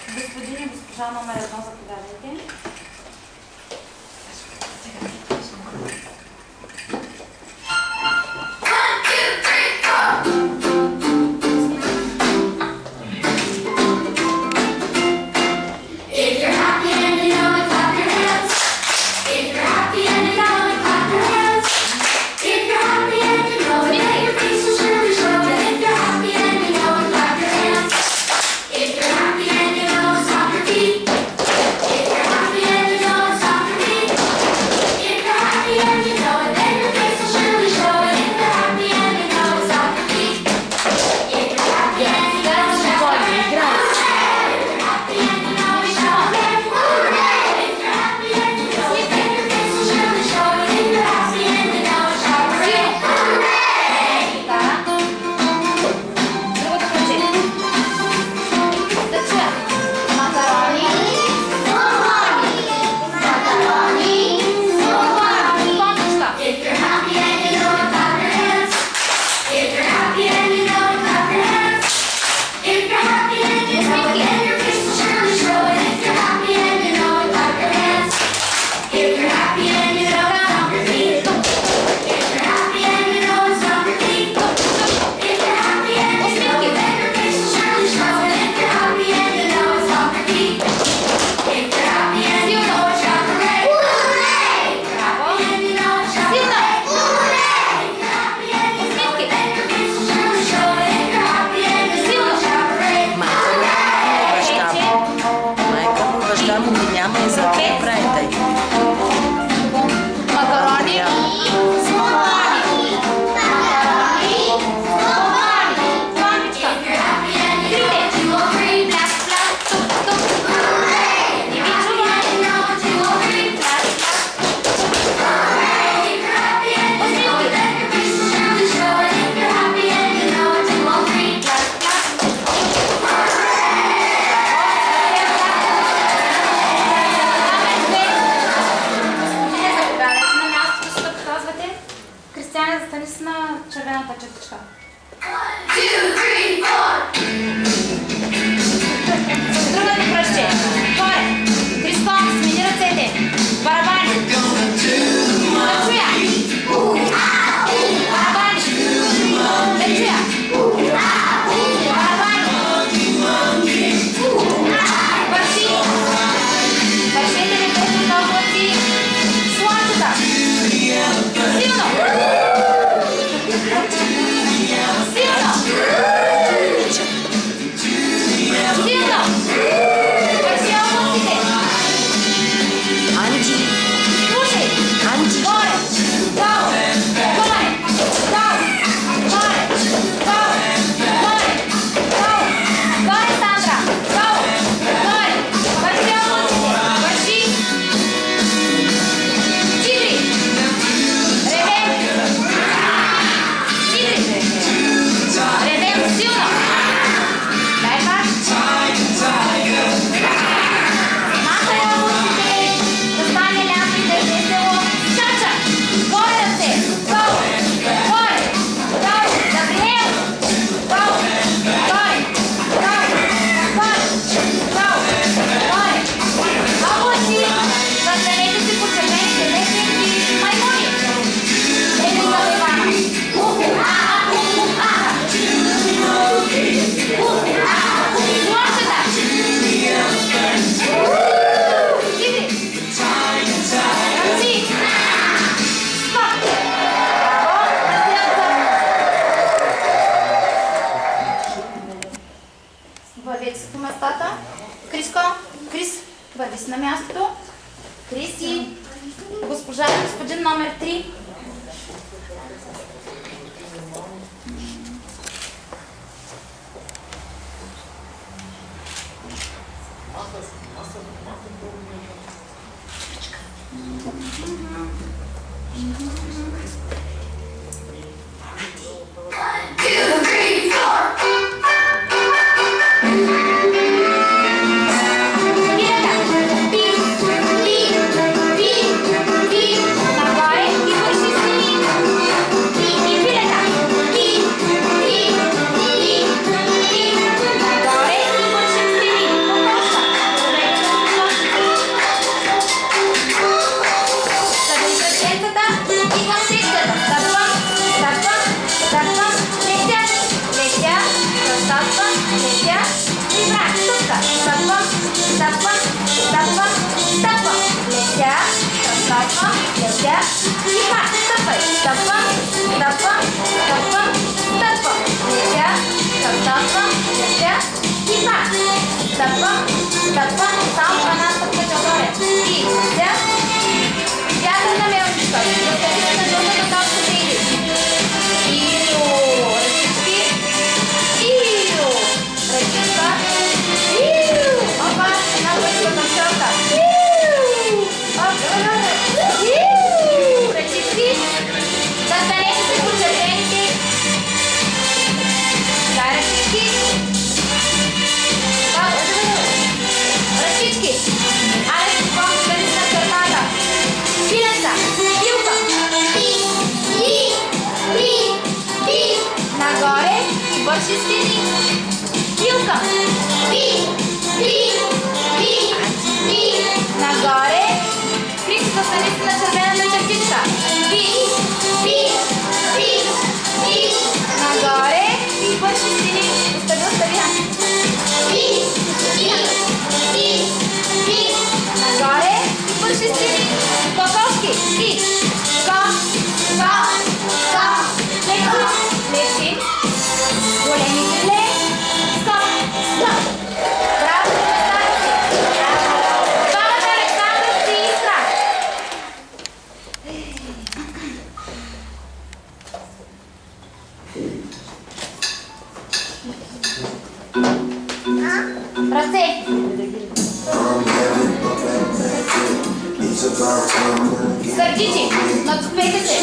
Господин и госпожа номер 1, заповядайте. Nagore и върши. Стъпвам, летя и пак. Стъпвай. Стъпвам, стъпвам, стъпвам, стъпвам. Летя, стъпвам, летя и пак. Стъпвам, стъпвам, само по една стъпка отгоре. И летя. Вятърна мелничка. Разкажите на жълтата точка да иде. Ио, ръчички. Ио, ръчичка. Иу! Опа, една бъчка към селка. Иу! Опа, иу! Ръчички. Застанете се по червените. Дай ръчички. Ръчички. Айде си помните на кърмата. Пиленца. Пилка. Пи. Нагоре и бърши стени. Пилка. Пи. Нагоре. Крик, застани се на червената чертичка. Пи. Нагоре и бърши стени. Остави. Нагоре и бърши стени. Кокошки. И. Лечи. Големи криле. Стоп. Браво, Александър си. Двамата Александър си и Искра. Ръце. Сърдичи. Надспейте се.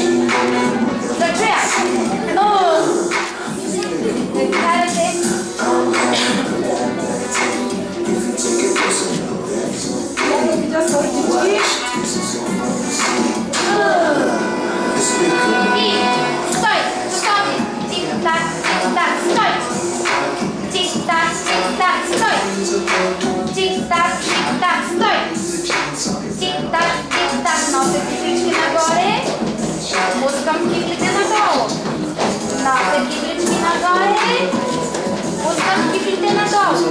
Да чуя. Карате. И стой. Стой. Тик-так, стой. Тик-так, стой. Тик-так, стой. Тик-так, нося кифлички нагоре. Пускам кифлите надолу. Нося кифлички нагоре. Пускам кифлите надолу.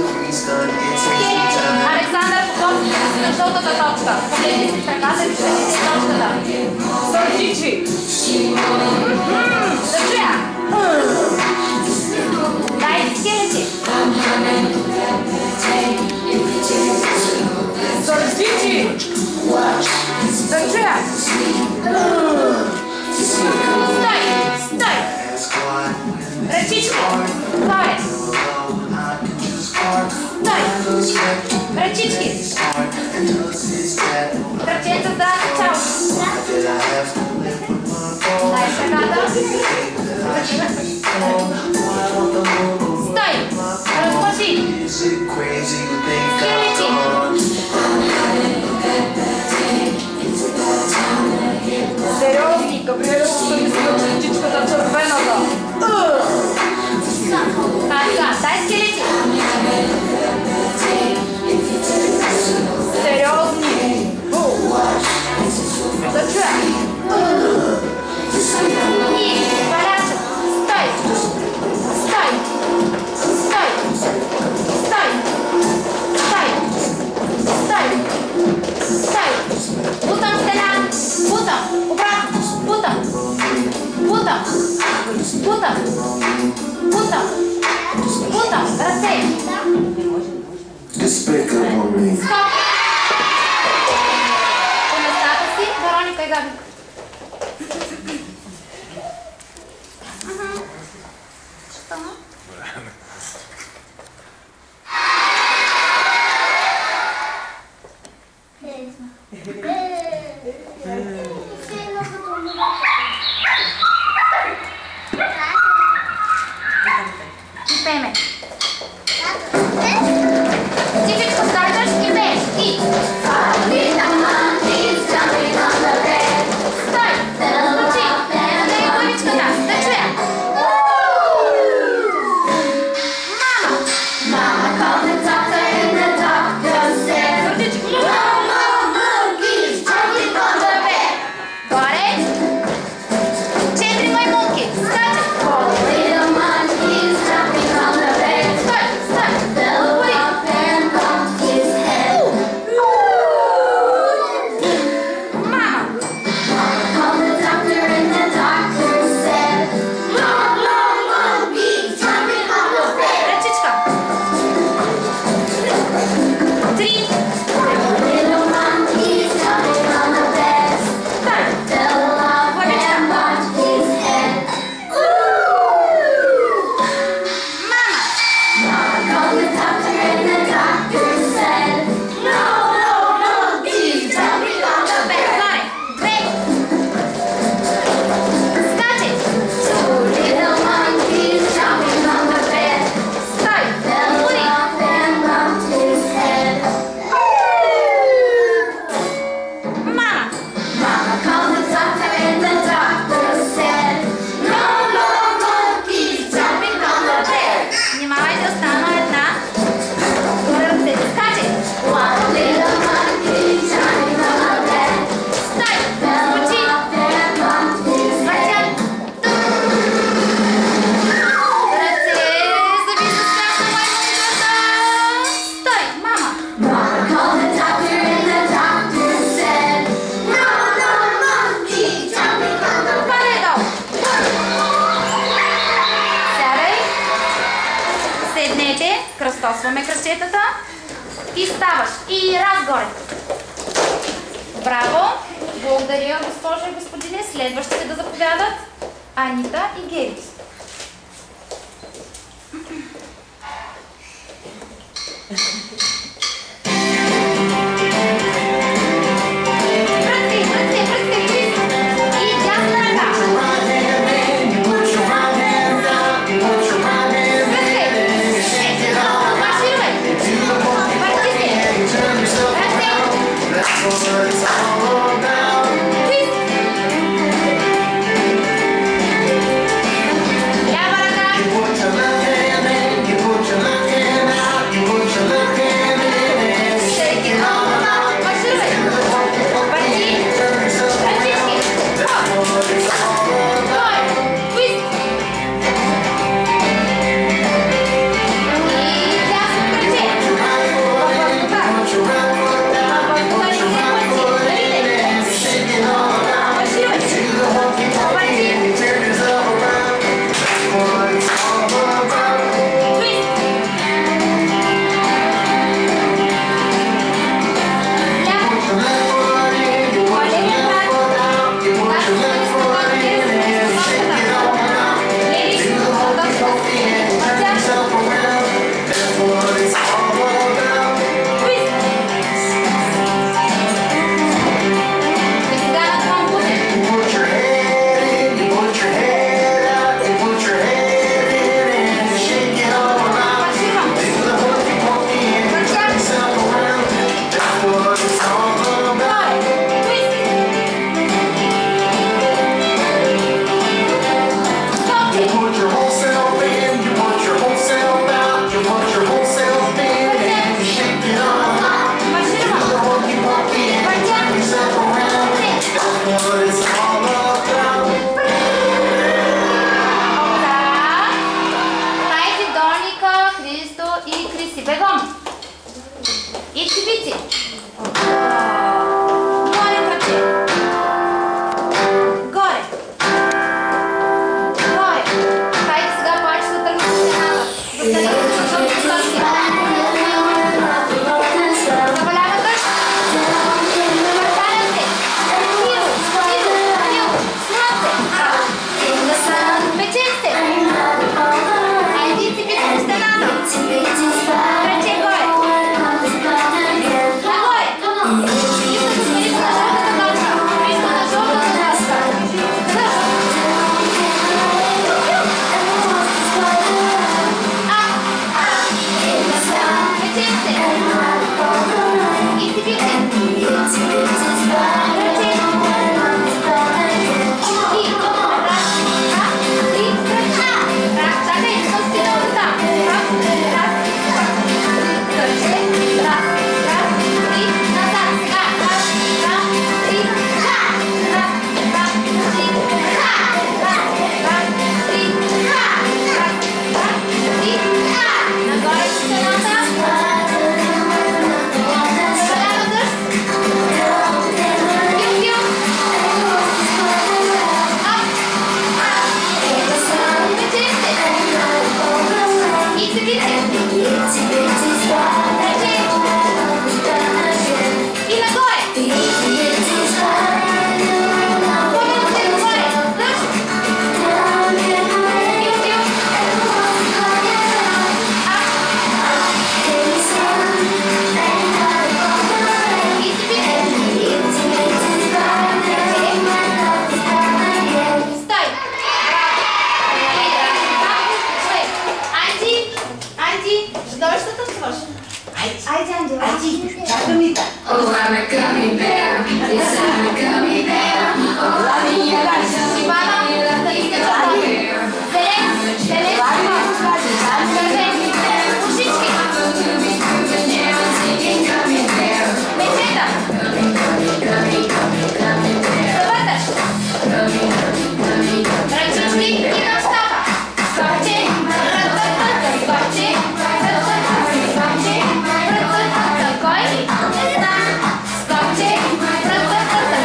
Александър, покажете си на жълтата точка. Погледни си краката и виждате точката. Сърдичи. Да чуя. Дай скелети. Сърдичи. Да чуя. Стой. Ръчички. Горе. Стой. Ръчички. Кръченца, здрасти, чао. Дай краката. Стой. Разложи. Скелети. Сериозни, Габриеля ще се мисли на чертичката червената. Така, дай скелети. Сериозни. Да чуя. И валяча. Стой. Бутам стена. Бутам. Обратно. Бутам. Ръце. Стоп. По местата си, Вероника и Габи. И пеме. Тихичко старташ и пееш. И. Стой! Звучи! Дай главичката. Да чуя. Мама called the doctor and the doctor said Mama monkey's jumping on the bed. Горе. 4 маймунки. Скачат. Little monkey's jumping on the bed. Стой! The up and bump his head. Разтосваме кръчетата и ставаш. И разгоре. Браво! Благодаря, госпожа и господине. Следващите да заповядат Анита и Гери.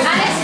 Alex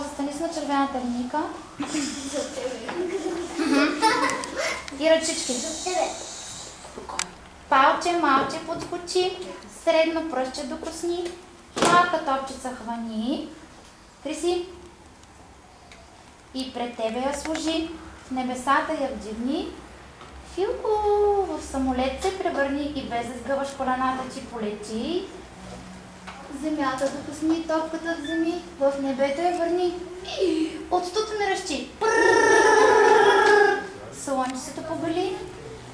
застани се на червената линейка. И ръчички. Палче, малче подскочи, средно пръстче докосни, малка топчица хвани. Криси. И пред тебе я сложи, в небесата я вдигни. Филко, в самолет се превърни и без да сгъваш колената ти полети. Земята докосни, топката вземи, в небето я върни. От стуто ме разчи. Слънчето побели,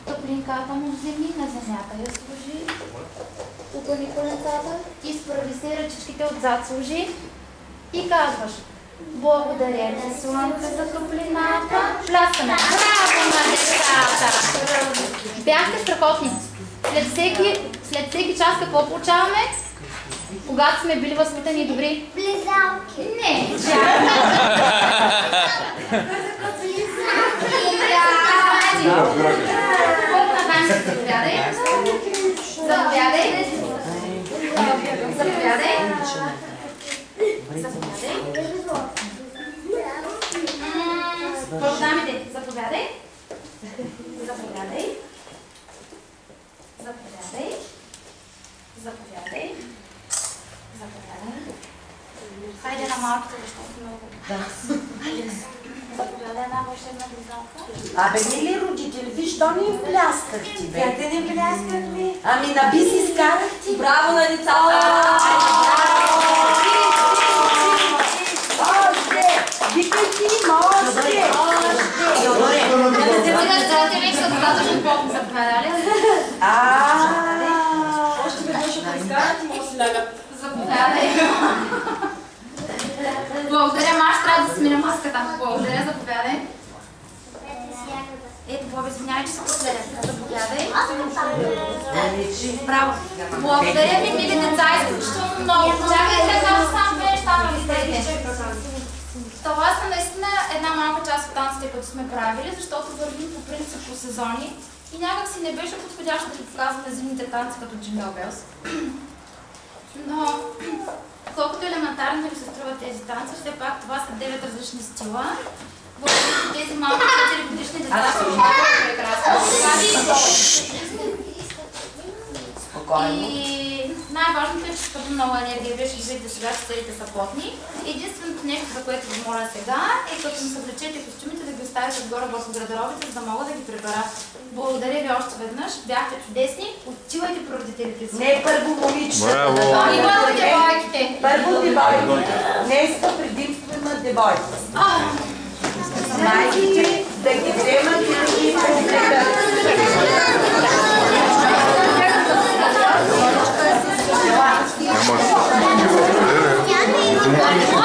топлинката му вземи, на земята я сложи. Уклони коленцата, изправи се, ръчичките отзад сложи и казваш: благодаря ти, слънце, за топлината. Пляскаме! Браво на децата! Бяхте страхотни. След всеки час какво получаваме? Когато сме били възпитани и добри? Близалки. Не, чакай. Заповядай. Заповядай. Заповядай. Заповядай. Продамите. Заповядай. Заповядай. Заповядай. Заповядай. Заповядай. Хайде на малкото, защото много. Да. Заповядай една вълшебна близалка. Абе, не ли родители? Виж, то ни им плясках ти, бе. Как да не пляскат ми? Ами, на би си скарах ти. Браво на децата! Още! Викай ти, още! Целите ви са достатъчно плотно заповядали. Още веднъж ако изкарат и може да си лягат. Заповядай. Благодаря, Маш, трябва да смира маската. Благодаря, заповядай. Ето, Боби, извинявай, че се последя. Заповядай. Браво. Благодаря ви, мили деца, изключително много. Чакайте да кажа само две неща на листите. Това са наистина една малка част от танците, които сме правили, защото вървим по принцип по сезони и някак си не беше подходящо да ви показваме зимните танци като Джингъл Белс. Но колкото елементарно ви се струват тези танци, все пак това са 9 различни стила. Въпреки тези малки 4 годишни деца са много прекрасни. И най-важното е, че като много енергия беше живите сега, че целите са плотни. Единственото нещо, за което ви моля сега, е като ми съвлечете костюмите да ги оставите отгоре върху гардеробите, за да мога да ги прибера. Благодаря ви още веднъж, бяхте чудесни, отивайте при родителите си. Не, първо момичета. Браво! И бъдете девойките. Първо девойките. Днеска предимство имат девойките. Майките да ги вземат и да ги привлекат. Не може.